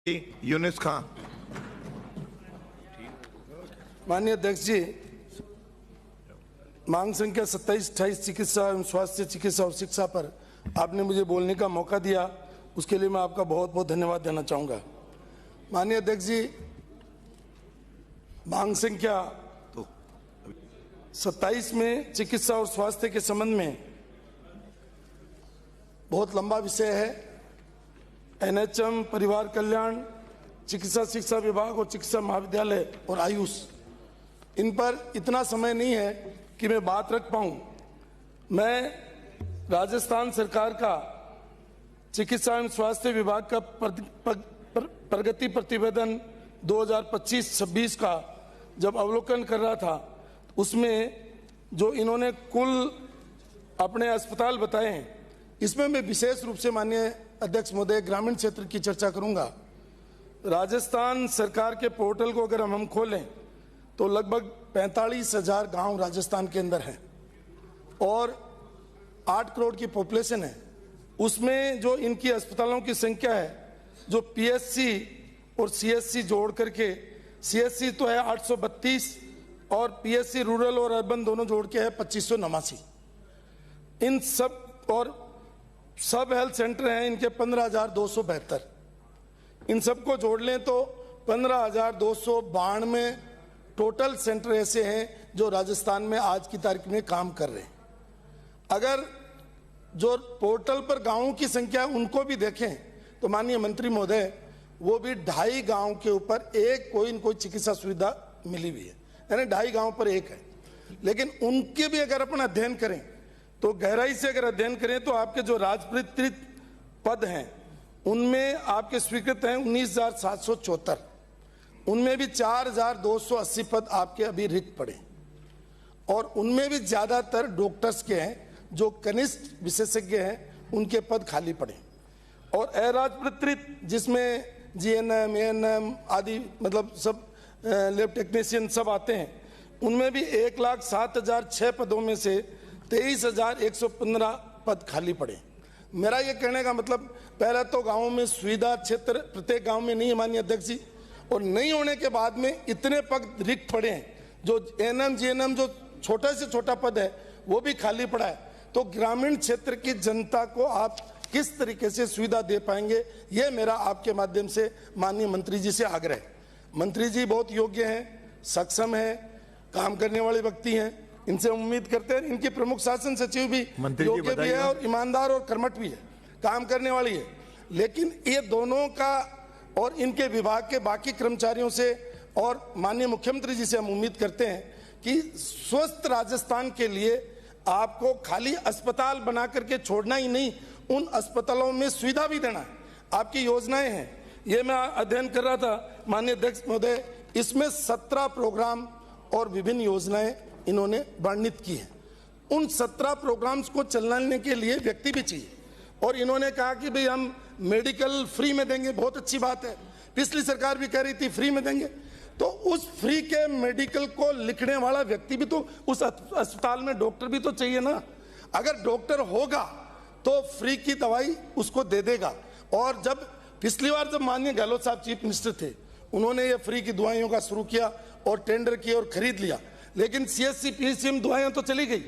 यूनिस खां। माननीय अध्यक्ष जी, मांग संख्या 27-28 चिकित्सा एवं स्वास्थ्य चिकित्सा और शिक्षा पर आपने मुझे बोलने का मौका दिया, उसके लिए मैं आपका बहुत बहुत धन्यवाद देना चाहूँगा। माननीय अध्यक्ष जी, मांग संख्या 27 में चिकित्सा और स्वास्थ्य के संबंध में बहुत लंबा विषय है। एनएचएम, परिवार कल्याण, चिकित्सा शिक्षा विभाग और चिकित्सा महाविद्यालय और आयुष, इन पर इतना समय नहीं है कि मैं बात रख पाऊं। मैं राजस्थान सरकार का चिकित्सा एवं स्वास्थ्य विभाग का प्रगति प्रतिवेदन 2025-26 का जब अवलोकन कर रहा था, उसमें जो इन्होंने कुल अपने अस्पताल बताए हैं, इसमें मैं विशेष रूप से माननीय अध्यक्ष महोदय ग्रामीण क्षेत्र की चर्चा करूंगा। राजस्थान सरकार के पोर्टल को अगर हम खोलें तो लगभग 45,000 गांव राजस्थान के अंदर हैं और 8 करोड़ की पॉपुलेशन है। उसमें जो इनकी अस्पतालों की संख्या है, जो पीएचसी और सीएचसी जोड़ करके, सीएचसी तो है 832 और पीएचसी रूरल और अर्बन दोनों जोड़ के है 2589। इन सब और सब हेल्थ सेंटर हैं इनके 15,272। इन सबको जोड़ लें तो 15,292 टोटल सेंटर ऐसे हैं जो राजस्थान में आज की तारीख में काम कर रहे हैं। अगर जो पोर्टल पर गांवों की संख्या उनको भी देखें तो माननीय मंत्री महोदय, वो भी 2.5 गांव के ऊपर एक कोई न कोई चिकित्सा सुविधा मिली हुई है, यानी 2.5 गांव पर एक है। लेकिन उनके भी अगर अपन अध्ययन करें तो गहराई से अगर अध्ययन करें तो आपके जो राजपत्रित पद हैं उनमें आपके स्वीकृत हैं 19,774, उनमें भी 4,280 पद आपके अभी रिक्त पड़े और उनमें भी ज्यादातर डॉक्टर्स के हैं, जो कनिष्ठ विशेषज्ञ हैं उनके पद खाली पड़े। और अराजपत्रित जिसमें जीएनएम, एएनएम आदि मतलब सब लैब टेक्नीशियन सब आते हैं, उनमें भी 1,07,006 पदों में से 23,115 पद खाली पड़े। मेरा ये कहने का मतलब, पहले तो गांवों में सुविधा क्षेत्र प्रत्येक गांव में नहीं है माननीय अध्यक्ष जी, और नहीं होने के बाद में इतने पद रिक्त पड़े हैं। जो एएनएम, जीएनएम जो छोटा से छोटा पद है वो भी खाली पड़ा है। तो ग्रामीण क्षेत्र की जनता को आप किस तरीके से सुविधा दे पाएंगे, ये मेरा आपके माध्यम से माननीय मंत्री जी से आग्रह है। मंत्री जी बहुत योग्य हैं, सक्षम हैं, काम करने वाले व्यक्ति हैं, इनसे उम्मीद करते हैं। इनके प्रमुख शासन सचिव भी योग्य भी है और ईमानदार और कर्मठ भी है, काम करने वाली है। लेकिन ये दोनों का और इनके विभाग के बाकी कर्मचारियों से और माननीय मुख्यमंत्री जी से हम उम्मीद करते हैं कि स्वस्थ राजस्थान के लिए आपको खाली अस्पताल बना करके छोड़ना ही नहीं, उन अस्पतालों में सुविधा भी देना है। आपकी योजनाएं हैं, ये मैं अध्ययन कर रहा था माननीय अध्यक्ष महोदय, इसमें 17 प्रोग्राम और विभिन्न योजनाएं इन्होंने वर्णित की है। उन 17 प्रोग्राम्स को चलाने के लिए व्यक्ति भी चाहिए और इन्होंने कहा कि भाई हम मेडिकल फ्री में देंगे, बहुत अच्छी बात है। पिछली सरकार भी कह रही थी फ्री में देंगे, तो उस फ्री के मेडिकल को लिखने वाला व्यक्ति भी तो उस अस्पताल में, डॉक्टर भी तो चाहिए ना। अगर डॉक्टर होगा तो फ्री की दवाई उसको दे देगा। और जब पिछली बार जब माननीय गहलोत साहब चीफ मिनिस्टर थे, उन्होंने ये फ्री की दवाइयों का शुरू किया और टेंडर किया और खरीद लिया। लेकिन सीएचसी पीएचसी दवाइयां तो चली गई,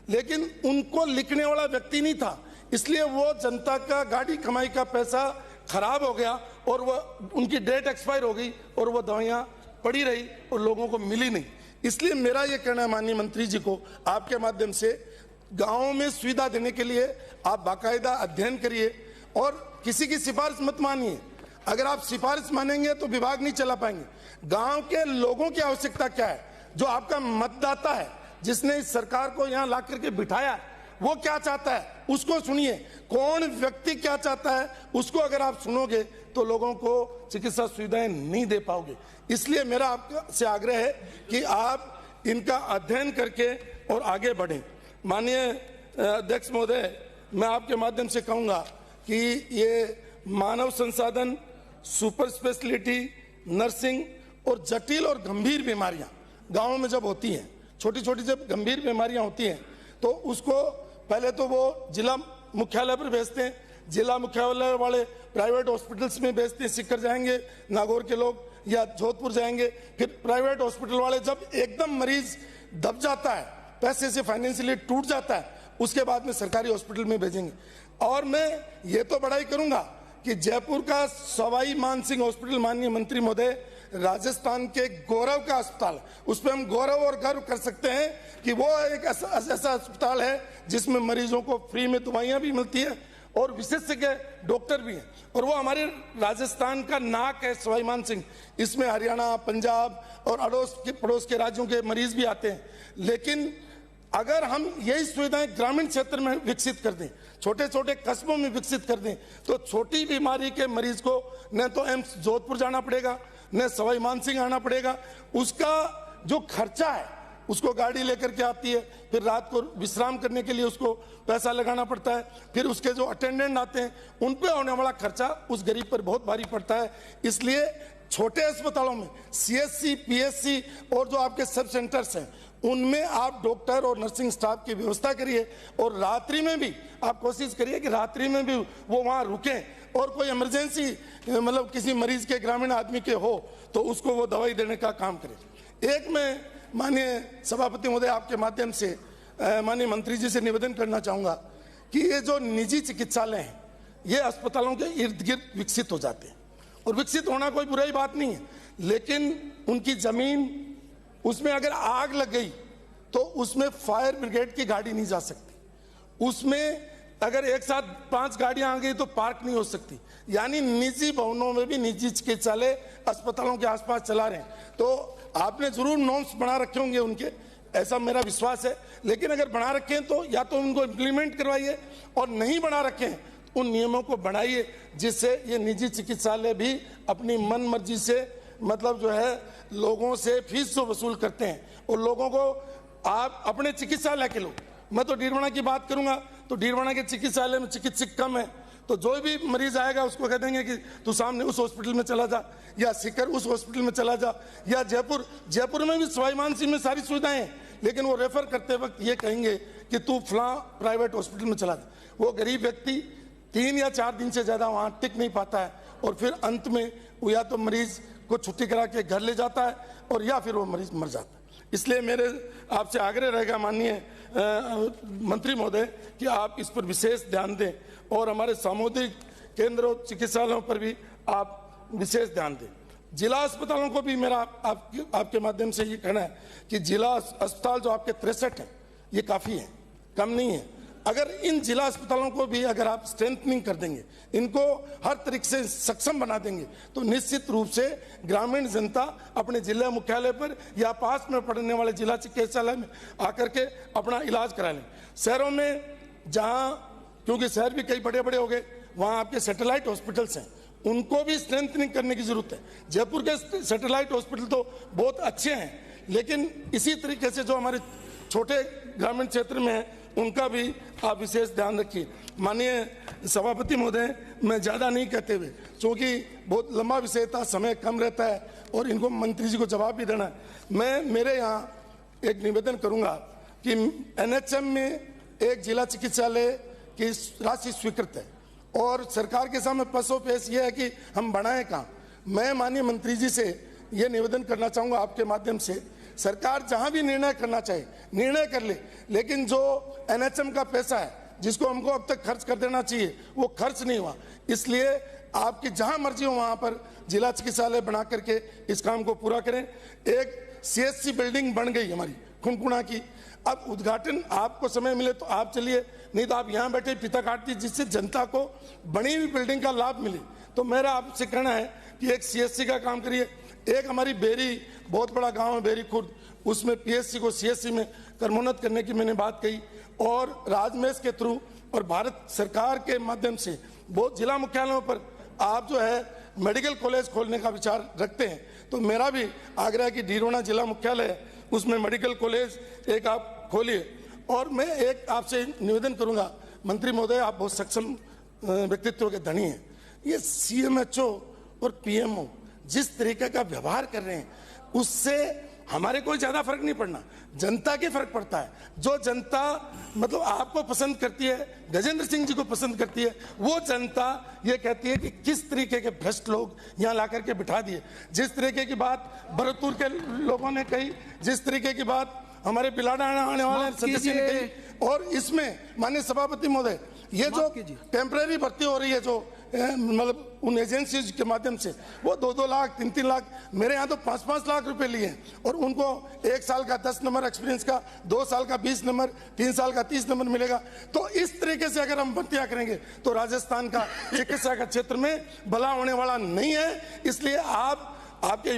लेकिन उनको लिखने वाला व्यक्ति नहीं था, इसलिए वो जनता का गाड़ी कमाई का पैसा खराब हो गया और वो उनकी डेट एक्सपायर हो गई और वो दवाइयां पड़ी रही और लोगों को मिली नहीं। इसलिए मेरा ये कहना है माननीय मंत्री जी को, आपके माध्यम से गाँवों में सुविधा देने के लिए आप बाकायदा अध्ययन करिए और किसी की सिफारिश मत मानिए। अगर आप सिफारिश मानेंगे तो विभाग नहीं चला पाएंगे। गाँव के लोगों की आवश्यकता क्या है, जो आपका मतदाता है जिसने इस सरकार को यहाँ ला करके बिठाया है, वो क्या चाहता है उसको सुनिए। कौन व्यक्ति क्या चाहता है उसको अगर आप सुनोगे तो लोगों को चिकित्सा सुविधाएं नहीं दे पाओगे। इसलिए मेरा आपसे आग्रह है कि आप इनका अध्ययन करके और आगे बढ़ें। माननीय अध्यक्ष महोदय, मैं आपके माध्यम से कहूँगा कि ये मानव संसाधन, सुपर स्पेशलिटी, नर्सिंग और जटिल और गंभीर बीमारियां गांवों में जब होती हैं, छोटी छोटी जब गंभीर बीमारियां होती हैं, तो उसको पहले तो वो जिला मुख्यालय पर भेजते हैं, जिला मुख्यालय वाले प्राइवेट हॉस्पिटल्स में भेजते हैं, सीकर जाएंगे नागौर के लोग या जोधपुर जाएंगे। फिर प्राइवेट हॉस्पिटल वाले जब एकदम मरीज दब जाता है, पैसे से फाइनेंशियली टूट जाता है, उसके बाद में सरकारी हॉस्पिटल में भेजेंगे। और मैं ये तो बड़ाई करूंगा कि जयपुर का सवाई मानसिंह हॉस्पिटल, माननीय मंत्री महोदय, राजस्थान के गौरव का अस्पताल, उस पर हम गौरव और गर्व कर सकते हैं कि वो एक ऐसा अस्पताल है जिसमें मरीजों को फ्री में दवाइयां भी मिलती है और विशेषज्ञ डॉक्टर भी हैं। और वो हमारे राजस्थान का नाक है सवाई मानसिंह। इसमें हरियाणा, पंजाब और अड़ोस के पड़ोस के राज्यों के मरीज भी आते हैं। लेकिन अगर हम यही सुविधाएं ग्रामीण क्षेत्र में विकसित कर दें, छोटे छोटे कस्बों में विकसित कर दें, तो छोटी बीमारी के मरीज को न तो एम्स जोधपुर जाना पड़ेगा, न सवाई मानसिंह आना पड़ेगा। उसका जो खर्चा है, उसको गाड़ी लेकर के आती है, फिर रात को विश्राम करने के लिए उसको पैसा लगाना पड़ता है, फिर उसके जो अटेंडेंट आते हैं उन पे होने वाला खर्चा उस गरीब पर बहुत भारी पड़ता है। इसलिए छोटे अस्पतालों में सीएससी, पीएससी और जो आपके सब सेंटर्स हैं, उनमें आप डॉक्टर और नर्सिंग स्टाफ की व्यवस्था करिए। और रात्रि में भी आप कोशिश करिए कि रात्रि में भी वो वहाँ रुकें और कोई इमरजेंसी मतलब किसी मरीज के, ग्रामीण आदमी के हो तो उसको वो दवाई देने का काम करें। एक मैं माननीय सभापति महोदय आपके माध्यम से माननीय मंत्री जी से निवेदन करना चाहूँगा कि ये जो निजी चिकित्सालय हैं, ये अस्पतालों के इर्द गिर्द विकसित हो जाते हैं। और विकसित होना कोई बुराई बात नहीं है, लेकिन उनकी जमीन, उसमें अगर आग लग गई तो उसमें फायर ब्रिगेड की गाड़ी नहीं जा सकती। उसमें अगर एक साथ 5 गाड़ियां आ गई तो पार्क नहीं हो सकती। यानी निजी भवनों में भी निजी चिकित्सालय अस्पतालों के आसपास चला रहे हैं। तो आपने जरूर नॉर्म्स बना रखे होंगे उनके, ऐसा मेरा विश्वास है। लेकिन अगर बना रखे हैं तो या तो उनको इम्प्लीमेंट करवाइए, और नहीं बना रखे हैं उन नियमों को बनाइए जिससे ये निजी चिकित्सालय भी अपनी मन मर्जी से मतलब जो है लोगों से फीस जो वसूल करते हैं, और लोगों को आप अपने चिकित्सालय के लोग, मैं तो डीरवाना की बात करूंगा तो डीरवाना के चिकित्सालय में चिकित्सक कम है, तो जो भी मरीज आएगा उसको कह देंगे कि तू सामने उस हॉस्पिटल में चला जा, या सीकर उस हॉस्पिटल में चला जा, या जयपुर में भी सवाई मानसिंह में सारी सुविधाएं हैं, लेकिन वो रेफर करते वक्त ये कहेंगे कि तू फलां प्राइवेट हॉस्पिटल में चला जा। वो गरीब व्यक्ति 3 या 4 दिन से ज्यादा वहां टिक नहीं पाता है, और फिर अंत में वो या तो मरीज को छुट्टी करा के घर ले जाता है और या फिर वो मरीज मर जाता है। इसलिए मेरे आपसे आग्रह रहेगा माननीय मंत्री महोदय कि आप इस पर विशेष ध्यान दें, और हमारे सामुदायिक केंद्र और चिकित्सालयों पर भी आप विशेष ध्यान दें। जिला अस्पतालों को भी मेरा आपके माध्यम से ये कहना है कि जिला अस्पताल जो आपके 63 हैं, ये काफ़ी है, कम नहीं है। अगर इन जिला अस्पतालों को भी अगर आप स्ट्रेंथनिंग कर देंगे, इनको हर तरीके से सक्षम बना देंगे, तो निश्चित रूप से ग्रामीण जनता अपने जिला मुख्यालय पर या पास में पड़ने वाले जिला चिकित्सालय में आकर के अपना इलाज करा लें। शहरों में जहाँ, क्योंकि शहर भी कई बड़े बड़े हो गए, वहाँ आपके सैटेलाइट हॉस्पिटल्स हैं, उनको भी स्ट्रेंथनिंग करने की जरूरत है। जयपुर के सैटेलाइट हॉस्पिटल तो बहुत अच्छे हैं, लेकिन इसी तरीके से जो हमारे छोटे ग्रामीण क्षेत्र में है उनका भी आप विशेष ध्यान रखिए। माननीय सभापति महोदय, मैं ज़्यादा नहीं कहते हुए, क्योंकि बहुत लंबा विषय था, समय कम रहता है और इनको मंत्री जी को जवाब भी देना है, मैं मेरे यहाँ एक निवेदन करूँगा कि एनएचएम में एक जिला चिकित्सालय की राशि स्वीकृत है और सरकार के सामने पसोपेश ये है कि हम बढ़ाएं कहाँ। मैं माननीय मंत्री जी से ये निवेदन करना चाहूँगा आपके माध्यम से, सरकार जहां भी निर्णय करना चाहे निर्णय कर ले, लेकिन जो एनएचएम का पैसा है जिसको हमको अब तक खर्च कर देना चाहिए वो खर्च नहीं हुआ। इसलिए आपकी जहां मर्जी हो वहां पर जिला चिकित्सालय बना करके इस काम को पूरा करें। एक सीएससी बिल्डिंग बन गई हमारी खुनकुना की, अब उद्घाटन आपको समय मिले तो आप चलिए, नहीं तो आप यहाँ बैठे पिता काटती, जिससे जनता को बनी हुई बिल्डिंग का लाभ मिले। तो मेरा आपसे कहना है कि एक सीएससी का काम करिए। एक हमारी बेरी, बहुत बड़ा गांव है बेरी खुर्द, उसमें पीएससी को सीएससी में कर्मोन्नत करने की मैंने बात कही, और राजमेश के थ्रू और भारत सरकार के माध्यम से बहुत जिला मुख्यालयों पर आप जो है मेडिकल कॉलेज खोलने का विचार रखते हैं, तो मेरा भी आग्रह है कि डीरोना जिला मुख्यालय है, उसमें मेडिकल कॉलेज एक आप खोलिए। और मैं एक आपसे निवेदन करूंगा, मंत्री महोदय आप बहुत सक्षम व्यक्तित्व के धनी हैं, ये सीएमएचओ और पीएमओ जिस तरीके का व्यवहार कर रहे हैं, उससे हमारे कोई ज्यादा फर्क नहीं पड़ना, जनता के फर्क पड़ता है। जो जनता मतलब आपको पसंद करती है, गजेंद्र सिंह जी को पसंद करती है, वो जनता ये कहती है कि किस तरीके के भ्रष्ट लोग यहाँ ला करके बिठा दिए। जिस तरीके की बात भरतपुर के लोगों ने कही, जिस तरीके की बात हमारे पिलाड़ा आने वाले सदस्य ने कही, और इसमें माननीय सभापति महोदय ये जो टेम्पररी भर्ती हो रही है, जो मतलब उन एजेंसीज के माध्यम से, वो 2-2 लाख 3-3 लाख, मेरे यहाँ तो 5-5 लाख रुपए लिए हैं, और उनको 1 साल का 10 नंबर एक्सपीरियंस का, 2 साल का 20 नंबर, 3 साल का 30 नंबर मिलेगा। तो इस तरीके से अगर हम भर्तियां करेंगे तो राजस्थान का चिकित्सा का क्षेत्र में भला होने वाला नहीं है। इसलिए आपके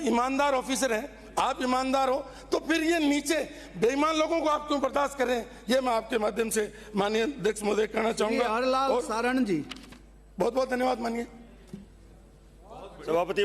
ईमानदार ऑफिसर हैं, आप ईमानदार हो, तो फिर ये नीचे बेईमान लोगों को आप क्यों बर्दाश्त कर रहे हैं? ये मैं आपके माध्यम से माननीय अध्यक्ष महोदय कहना चाहूंगा। हरलाल सारण जी, बहुत बहुत धन्यवाद माननीय सभापति।